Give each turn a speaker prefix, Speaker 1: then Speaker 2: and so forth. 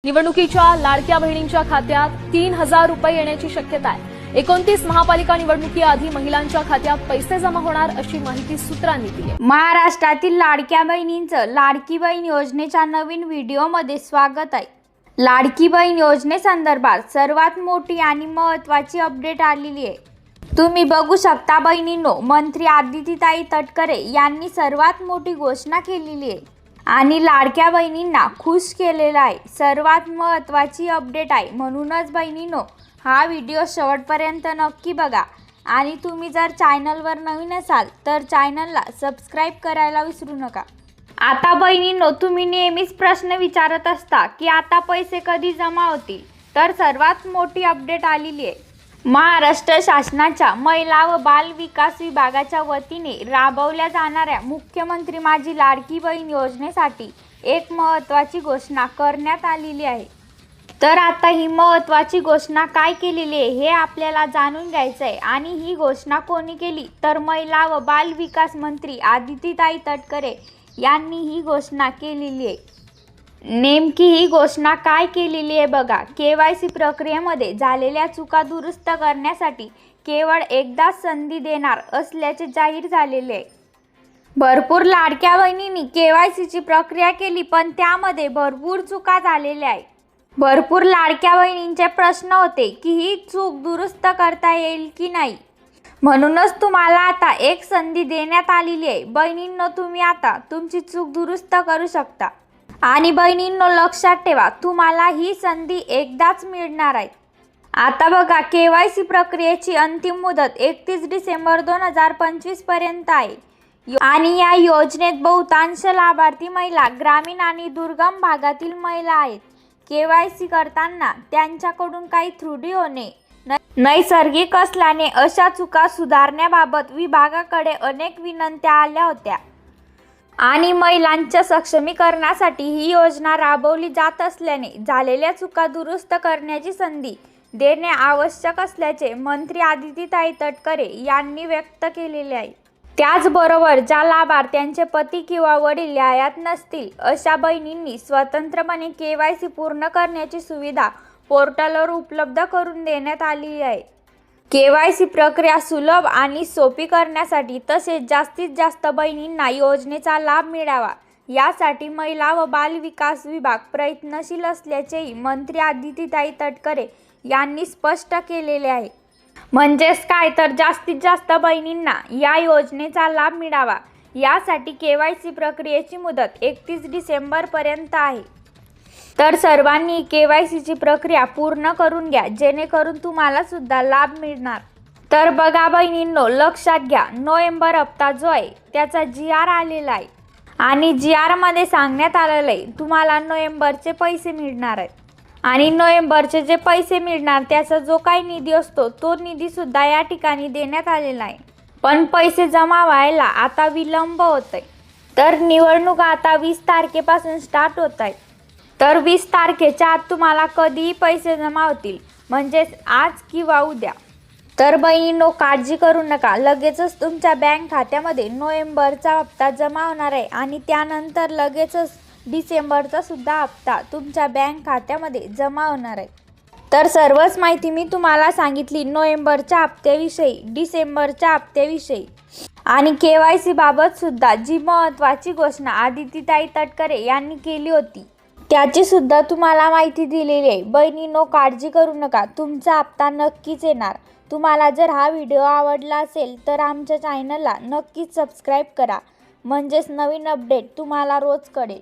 Speaker 1: निवडणुकीच्या लाडक्या बहिणींच्या खात्यात 3,000 रुपये येण्याची शक्यता आहे। 29 महापालिका निवडणुकीआधी महिलांच्या खात्यात पैसे जमा होणार अशी माहिती सूत्रांनी दिली आहे।
Speaker 2: महाराष्ट्रातील लाडक्या बहिणींचं लाडकी बहीण योजनेच्या नवीन व्हिडिओमध्ये स्वागत आहे। लाडकी बहीण योजनेसंदर्भात सर्वात मोठी आणि महत्त्वाची अपडेट आलेली आहे। तुम्ही बघू शकता बहिणींनो, मंत्री आदितीताई तटकरे यांनी सर्वात मोठी घोषणा केलेली आहे आणि लाडक्या बहिणींना खुश केलेला आहे। सर्वात महत्त्वाची अपडेट आहे, म्हणूनच बहिणींनो हा व्हिडिओ शेवटपर्यंत नक्की बघा आणि तुम्ही जर चॅनलवर नवीन असाल तर चॅनलला सबस्क्राइब करायला विसरू नका। आता बहिणींनो, तुम्ही नेहमीच प्रश्न विचारत असता की आता पैसे कधी जमा होतील, तर सर्वात मोठी अपडेट आलेली आहे। महाराष्ट्र शासनाच्या महिला व बाल विकास विभागाच्या वतीने राबवल्या जाणाऱ्या मुख्यमंत्री माझी लाडकी बहीण योजनेसाठी एक महत्त्वाची घोषणा करण्यात आलेली आहे। तर आता ही महत्त्वाची घोषणा काय केलेली आहे हे आपल्याला जाणून घ्यायचं आहे आणि ही घोषणा कोणी केली तर महिला व बाल विकास मंत्री आदितीताई तटकरे यांनी ही घोषणा केलेली आहे। नेमकी ही घोषणा काय केलेली आहे बघा। KYC प्रक्रियेमध्ये झालेल्या चुका दुरुस्त करण्यासाठी केवळ एकदाच संधी देणार असल्याचे जाहीर झालेले आहे। भरपूर लाडक्या बहिणींनी KYCची प्रक्रिया केली, पण त्यामध्ये भरपूर चुका झालेल्या आहेत। भरपूर लाडक्या बहिणींचे प्रश्न होते की ही चूक दुरुस्त करता येईल की नाही, म्हणूनच तुम्हाला आता एक संधी देण्यात आलेली आहे। बहिणींनो, तुम्ही आता तुमची चूक दुरुस्त करू शकता आणि बहिणींनो लक्षात ठेवा, तुम्हाला ही संधी एकदाच मिळणार आहे। आता बघा, KYC प्रक्रियेची अंतिम मुदत 31 डिसेंबर 2025 पर्यंत आहे आणि या योजनेत बहुतांश लाभार्थी महिला ग्रामीण आणि दुर्गम भागातील महिला आहेत। KYC करताना त्यांच्याकडून काही त्रुटी होणे नैसर्गिक असल्याने अशा चुका सुधारण्याबाबत विभागाकडे अनेक विनंत्या आल्या होत्या आणि महिलांच्या सक्षमीकरणासाठी ही योजना राबवली जात असल्याने झालेल्या चुका दुरुस्त करण्याची संधी देणे आवश्यक असल्याचे मंत्री आदितीताई तटकरे यांनी व्यक्त केलेले आहे। त्याचबरोबर ज्या लाभार्थ्यांचे पती किंवा वडील हयात नसतील अशा बहिणींनी स्वतंत्रपणे KYC पूर्ण करण्याची सुविधा पोर्टलवर उपलब्ध करून देण्यात आली आहे। KYC प्रक्रिया सुलभ आणि सोपी करण्यासाठी तसेच जास्तीत जास्त बहिणींना योजनेचा लाभ मिळावा यासाठी महिला व बाल विकास विभाग प्रयत्नशील असल्याचेही मंत्री आदितीताई तटकरे यांनी स्पष्ट केलेले आहे। म्हणजेच काय तर जास्तीत जास्त बहिणींना या योजनेचा लाभ मिळावा यासाठी KYC प्रक्रियेची मुदत 31 डिसेंबर पर्यंत आहे। तर सर्वांनी KYCची प्रक्रिया पूर्ण करून घ्या, जेणेकरून तुम्हाला सुद्धा लाभ मिळणार। तर बघा बहिणींनो, लक्षात घ्या, नोव्हेंबर हप्ता जो आहे त्याचा GR आलेला आहे आणि GR मध्ये सांगण्यात आलेलं आहे तुम्हाला नोव्हेंबरचे पैसे मिळणार आहेत आणि नोव्हेंबरचे जे पैसे मिळणार त्याचा जो काही निधी असतो तो निधी सुद्धा या ठिकाणी देण्यात आलेला आहे, पण पैसे जमा व्हायला आता विलंब होतोय। तर निवडणूक आता 20 तारखेपासून स्टार्ट होत आहे, तर 20 तारखेच्या आत तुम्हाला कधीही पैसे जमा होतील, म्हणजेच आज किंवा उद्या। तर बहिणींनो, काळजी करू नका, लगेचच तुमच्या बँक खात्यामध्ये नोव्हेंबरचा हप्ता जमा होणार आहे आणि त्यानंतर लगेचच डिसेंबरचा सुद्धा हप्ता तुमच्या बँक खात्यामध्ये जमा होणार आहे। तर सर्वच माहिती मी तुम्हाला सांगितली नोव्हेंबरच्या हप्त्याविषयी, डिसेंबरच्या हप्त्याविषयी आणि KYC बाबत सुद्धा जी महत्त्वाची घोषणा आदितीताई तटकरे यांनी केली होती त्याची सुद्धा तुम्हाला माहिती दिलेली आहे। बहिणींनो, काळजी करू नका, तुमचा हप्ता नक्कीच येणार। तुम्हाला जर हा व्हिडिओ आवडला असेल तर आमच्या चॅनलला नक्कीच सबस्क्राईब करा, म्हणजेच नवीन अपडेट तुम्हाला रोज कळेल।